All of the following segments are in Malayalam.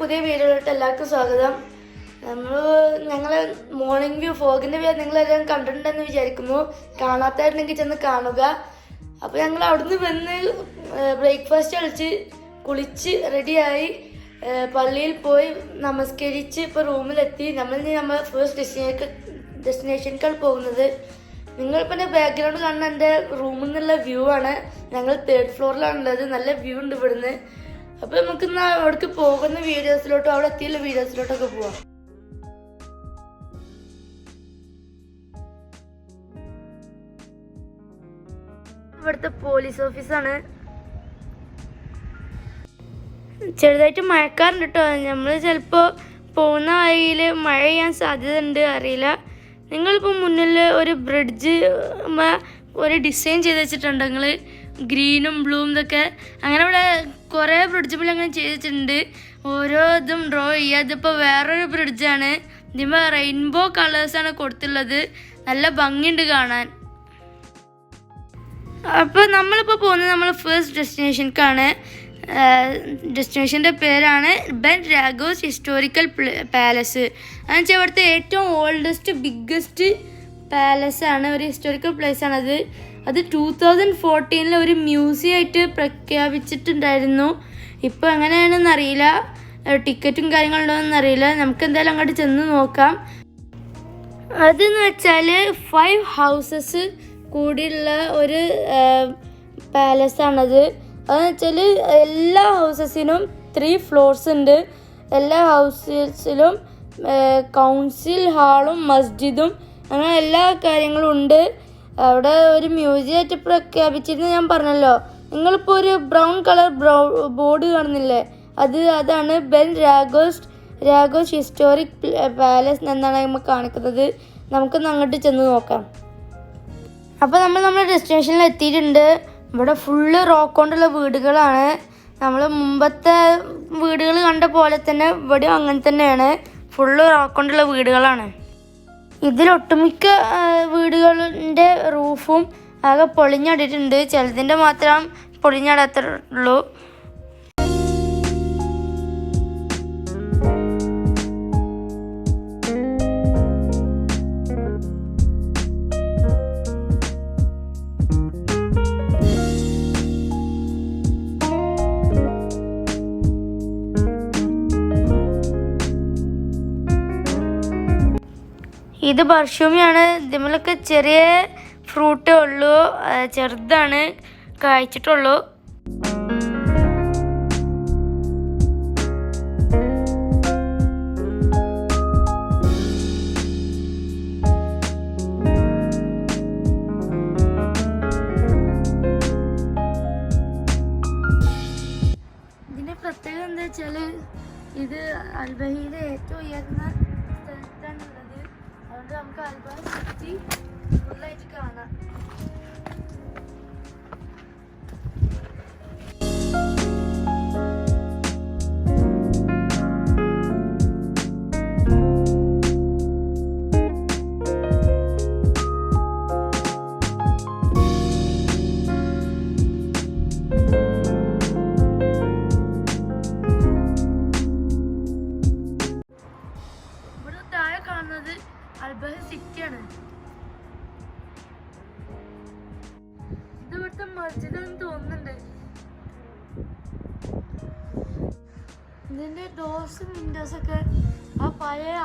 പുതിയ വീഡിയോയിലോട്ട് എല്ലാവർക്കും സ്വാഗതം. ഞങ്ങൾ മോർണിംഗ് വ്യൂ ഫോഗിൻ്റെ വ്യൂ നിങ്ങളെല്ലാം കണ്ടിട്ടുണ്ടെന്ന് വിചാരിക്കുന്നു. കാണാത്തായിരുന്നെങ്കിൽ ചെന്ന് കാണുക. അപ്പോൾ ഞങ്ങൾ അവിടുന്ന് വന്ന് ബ്രേക്ക്ഫാസ്റ്റ് കഴിച്ച് കുളിച്ച് റെഡിയായി പള്ളിയിൽ പോയി നമസ്കരിച്ച് ഇപ്പോൾ റൂമിലെത്തി. നമ്മൾ ഫസ്റ്റ് ഡെസ്റ്റിനേഷനിലേക്കാണ് പോകുന്നത്. നിങ്ങളിപ്പോൾ എൻ്റെ ബാക്ക്ഗ്രൗണ്ട് കാണുന്ന എൻ്റെ റൂമിൽ നിന്നുള്ള വ്യൂ ആണ്. ഞങ്ങൾ 3rd ഫ്ലോറിലാണുള്ളത്. നല്ല വ്യൂ ഉണ്ട് ഇവിടുന്ന്. അപ്പോൾ നമുക്ക് അവിടേക്ക് പോകുന്ന വീഡിയോസിലോട്ടും അവിടെ എത്തിയുള്ള വീഡിയോസിലോട്ടൊക്കെ പോവാം. ഇവിടുത്തെ പോലീസ് ഓഫീസാണ്. ചെറുതായിട്ട് മഴക്കാറുണ്ട് കേട്ടോ. നമ്മൾ ചിലപ്പോൾ പോകുന്ന വഴിയിൽ മഴ ചെയ്യാൻ സാധ്യത ഉണ്ട്, അറിയില്ല. നിങ്ങളിപ്പോൾ മുന്നിൽ ഒരു ബ്രിഡ്ജ് ഒരു ഡിസൈൻ ചെയ്ത് വെച്ചിട്ടുണ്ട്. നിങ്ങൾ ഗ്രീനും ബ്ലൂവും ഇതൊക്കെ അങ്ങനെ ഇവിടെ കുറേ ബ്രിഡ്ജുകൾ അങ്ങനെ ചെയ്ത് വെച്ചിട്ടുണ്ട്. ഓരോ ഇതും ഡ്രോ ചെയ്യുക. ഇതിപ്പോൾ വേറൊരു ബ്രിഡ്ജാണ്. ഇതിപ്പോൾ റെയിൻബോ കളേഴ്സാണ് കൊടുത്തുള്ളത്. നല്ല ഭംഗിയുണ്ട് കാണാൻ. അപ്പോൾ നമ്മളിപ്പോൾ പോകുന്നത് നമ്മൾ ഫസ്റ്റ് ഡെസ്റ്റിനേഷനിലേക്കാണ്. ഡെസ്റ്റിനേഷൻ്റെ പേരാണ് ബെൻ രാഗോസ് ഹിസ്റ്റോറിക്കൽ പാലസ്. എന്ന് വെച്ചാൽ ഇവിടുത്തെ ഏറ്റവും ഓൾഡസ്റ്റ് ബിഗ്ഗസ്റ്റ് പാലസാണ്, ഒരു ഹിസ്റ്റോറിക്കൽ പ്ലേസ് ആണത്. അത് 2014 ഒരു മ്യൂസിയം ആയിട്ട് പ്രഖ്യാപിച്ചിട്ടുണ്ടായിരുന്നു. ഇപ്പോൾ എങ്ങനെയാണെന്ന് അറിയില്ല, ടിക്കറ്റും കാര്യങ്ങളുണ്ടോയെന്ന് അറിയില്ല. നമുക്ക് എന്തായാലും അങ്ങോട്ട് ചെന്ന് നോക്കാം. അതെന്ന് വെച്ചാൽ 5 ഹൗസസ് കൂടിയുള്ള ഒരു പാലസാണത്. അതെന്ന് വെച്ചാൽ എല്ലാ ഹൗസസിനും 3 ഫ്ലോർസ് ഉണ്ട്. എല്ലാ ഹൗസസിലും കൗൺസിൽ ഹാളും മസ്ജിദും അങ്ങനെ എല്ലാ കാര്യങ്ങളും ഉണ്ട്. അവിടെ ഒരു മ്യൂസിയം ആയിട്ട് പ്രഖ്യാപിച്ചിരുന്നു ഞാൻ പറഞ്ഞല്ലോ. നിങ്ങളിപ്പോൾ ഒരു ബ്രൗൺ കളർ ബോർഡ് കാണുന്നില്ലേ, അതാണ് ബെൻ രാഗോസ് ഹിസ്റ്റോറിക് പാലസ് എന്നാണ് നമ്മൾ കാണിക്കുന്നത്. നമുക്കൊന്ന് അങ്ങോട്ട് ചെന്ന് നോക്കാം. അപ്പോൾ നമ്മുടെ ഡെസ്റ്റിനേഷനിൽ എത്തിയിട്ടുണ്ട്. ഇവിടെ ഫുള്ള് റോക്ക് കൊണ്ടുള്ള വീടുകളാണ്. നമ്മൾ മുമ്പത്തെ വീടുകൾ കണ്ട പോലെ തന്നെ ഇവിടെയും അങ്ങനെ തന്നെയാണ്. ഫുള്ള് റോക്ക് കൊണ്ടുള്ള വീടുകളാണ്. ഇതിലൊട്ടുമിക്ക വീടുകളുടെ റൂഫും ആകെ പൊളിഞ്ഞടിയിട്ടുണ്ട്. ചിലതിൻ്റെ മാത്രം പൊളിഞ്ഞടാത്തുള്ളൂ. ഇത് ബർഷൂമിയാണ്. ഇതിലൊക്കെ ചെറിയ ഫ്രൂട്ടേ ഉള്ളൂ, ചെറുതാണ്, കായ്ച്ചിട്ടുള്ളൂ. ഇതിൻ്റെ പ്രത്യേകത എന്താ വെച്ചാൽ ഇത് അൽബഹയിലെ ഏറ്റവും ഉയർന്ന സ്ഥലത്താണുള്ളത്. അതുകൊണ്ട് നമുക്ക് അൽബഹ സിറ്റി ഫുള്ളായിട്ട് കാണാം. ഇവിടെ താഴെ കാണുന്നത് അൽബഹ സിറ്റിയാണ്. ഇത് ഇവിടുത്തെ മസ്ജിദാണെന്ന് തോന്നുന്നുണ്ട്. ഇതിൻ്റെ ഡോർസും വിൻഡോസൊക്കെ ആ പഴയ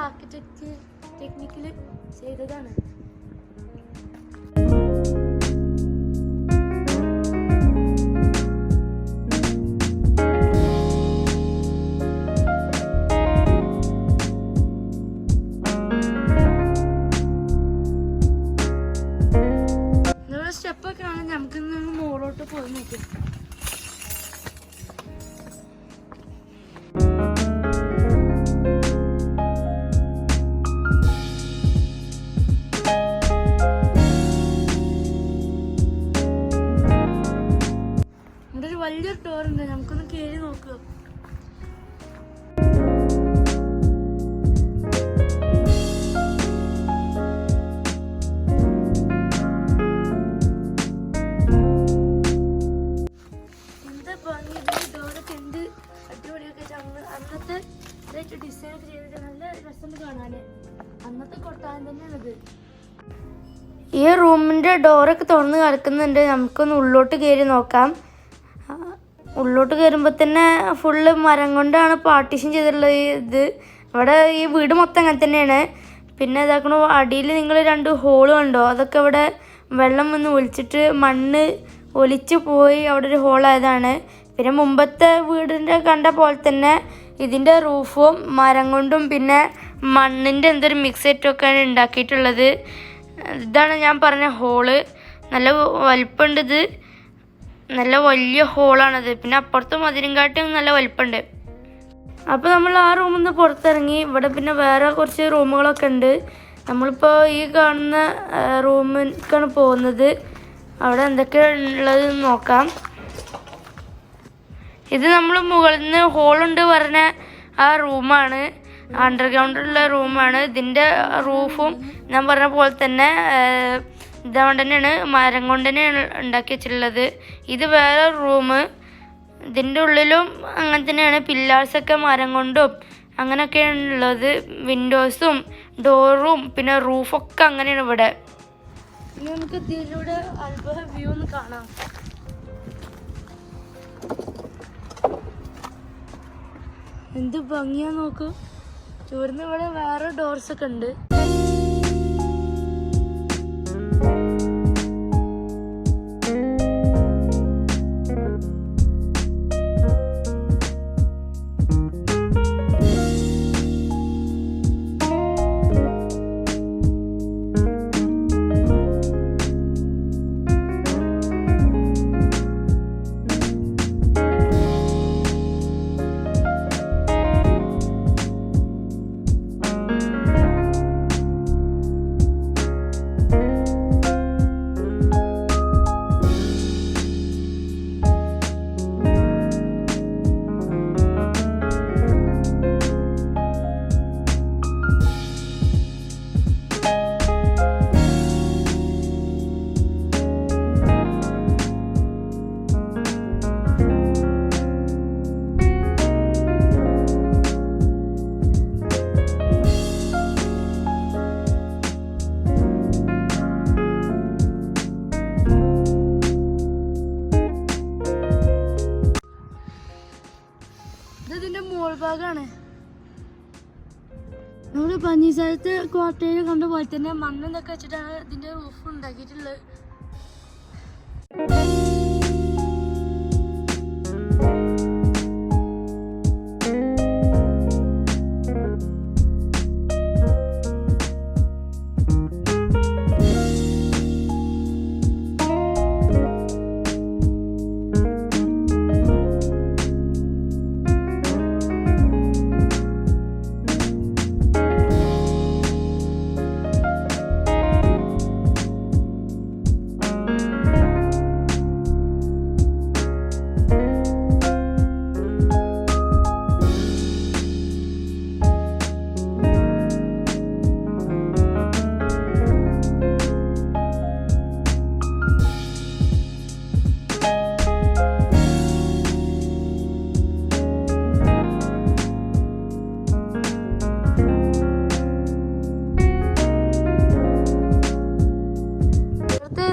ടെക്നിക്കിൽ ചെയ്തതാണ്. സ്റ്റെപ്പൊക്കെ ആണ്. നമുക്ക് മുകളിലോട്ട് പോയി നോക്കാം. കൊട്ടാരം തന്നെയാണിത്. ഈ റൂമിൻ്റെ ഡോറൊക്കെ തുറന്ന് കിടക്കുന്നുണ്ട്. നമുക്കൊന്ന് ഉള്ളോട്ട് കയറി നോക്കാം. ഉള്ളോട്ട് കയറുമ്പോൾ തന്നെ ഫുള്ള് മരം കൊണ്ടാണ് പാർട്ടീഷൻ ചെയ്തിട്ടുള്ളത്. ഇത് ഇവിടെ ഈ വീട് മൊത്തം അങ്ങനെ തന്നെയാണ്. പിന്നെ ഇതാക്കണു അടിയിൽ നിങ്ങൾ 2 ഹോള് കണ്ടോ? അതൊക്കെ ഇവിടെ വെള്ളം വന്ന് ഒലിച്ചിട്ട് മണ്ണ് ഒലിച്ച് പോയി അവിടെ ഒരു ഹോളായതാണ്. പിന്നെ മുമ്പത്തെ വീടിൻ്റെ കണ്ട പോലെ തന്നെ ഇതിൻ്റെ റൂഫും മരം കൊണ്ടും പിന്നെ മണ്ണിൻ്റെ എന്തൊരു മിക്സെറ്റൊക്കെയാണ് ഉണ്ടാക്കിയിട്ടുള്ളത്. ഇതാണ് ഞാൻ പറഞ്ഞ ഹോള്. നല്ല വലിപ്പമുണ്ട്. ഇത് നല്ല വലിയ ഹോളാണത്. പിന്നെ അപ്പുറത്തും അതിനെക്കാട്ടും നല്ല വലിപ്പമുണ്ട്. അപ്പോൾ നമ്മൾ ആ റൂമിൽ നിന്ന് പുറത്തിറങ്ങി. ഇവിടെ പിന്നെ വേറെ കുറച്ച് റൂമുകളൊക്കെ ഉണ്ട്. നമ്മളിപ്പോൾ ഈ കാണുന്ന റൂമിലേക്കാണ് പോകുന്നത്. അവിടെ എന്തൊക്കെയാണ് ഉള്ളത് നോക്കാം. ഇത് നമ്മൾ മുകളിൽ നിന്ന് ഹോളുണ്ട് പറഞ്ഞ ആ റൂമാണ്. അണ്ടർഗ്രൗണ്ടിലുള്ള റൂമാണ്. ഇതിൻ്റെ റൂഫും ഞാൻ പറഞ്ഞ പോലെ തന്നെ ഇതുകൊണ്ട് തന്നെയാണ്, മരം കൊണ്ട് തന്നെയാണ് ഉണ്ടാക്കി വെച്ചിട്ടുള്ളത്. ഇത് വേറെ റൂം. ഇതിൻ്റെ ഉള്ളിലും അങ്ങനെ തന്നെയാണ്. പില്ലേഴ്സൊക്കെ മരം കൊണ്ടും അങ്ങനെയൊക്കെയാണ് ഉള്ളത്. വിൻഡോസും ഡോറും പിന്നെ റൂഫൊക്കെ അങ്ങനെയാണ് ഇവിടെ. ഇനി നമുക്ക് ഇതിലൂടെ അത്ഭുത വ്യൂ ഒന്ന് കാണാം. എന്ത് ഭംഗിയാ നോക്കൂ. ചൂടുന്ന ഇവിടെ വേറെ ഡോർസൊക്കെ ഉണ്ട്. ഇതിന്റെ മോൾ ഭാഗമാണ്. നമ്മുടെ പഞ്ഞിസ്ഥലത്ത് കോട്ടയിൽ കണ്ട പോലെ തന്നെ മണ്ണൊക്കെ വെച്ചിട്ടാണ് ഇതിന്റെ റൂഫ് ഉണ്ടാക്കിയിട്ടുള്ളത്.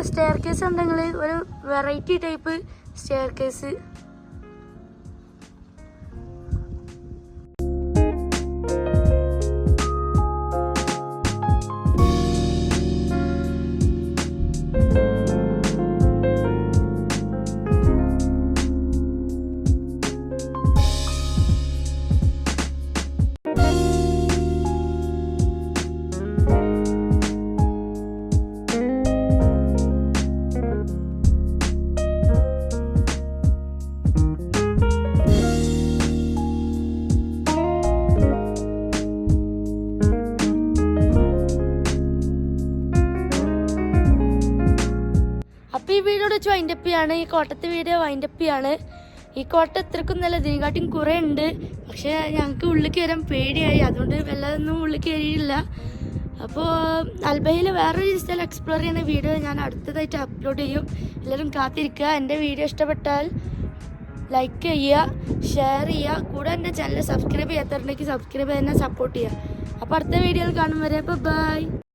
സ്റ്റെയർ കേസ് ഉണ്ടെങ്കിൽ ഒരു വെറൈറ്റി ടൈപ്പ് സ്റ്റെയർ കേസ്. അപ്പോൾ ഈ വീഡിയോ വെച്ച് വൈൻഡപ്പ് ചെയ്യാണ്. ഈ കോട്ടത്തെ വീഡിയോ വൈൻഡപ്പ് ചെയ്യാണ്. ഈ കോട്ട ഇത്രക്കും നല്ല ഇതിനെക്കാട്ടിയും കുറേ ഉണ്ട്. പക്ഷേ ഞങ്ങൾക്ക് ഉള്ളിൽ കയറാൻ പേടിയായി. അതുകൊണ്ട് വല്ലതൊന്നും ഉള്ളിൽ കയറിയില്ല. അപ്പോൾ അൽബഹയിൽ വേറൊരു സ്ഥലം എക്സ്പ്ലോർ ചെയ്യുന്ന വീഡിയോ ഞാൻ അടുത്തതായിട്ട് അപ്ലോഡ് ചെയ്യും. എല്ലാവരും കാത്തിരിക്കുക. എൻ്റെ വീഡിയോ ഇഷ്ടപ്പെട്ടാൽ ലൈക്ക് ചെയ്യുക, ഷെയർ ചെയ്യുക. കൂടെ എൻ്റെ ചാനൽ സബ്സ്ക്രൈബ് ചെയ്യാത്തവരുണ്ടെങ്കിൽ സബ്സ്ക്രൈബ് ചെയ്യാൻ സപ്പോർട്ട് ചെയ്യുക. അപ്പോൾ അടുത്ത വീഡിയോയിൽ കാണും വരെ ബൈ.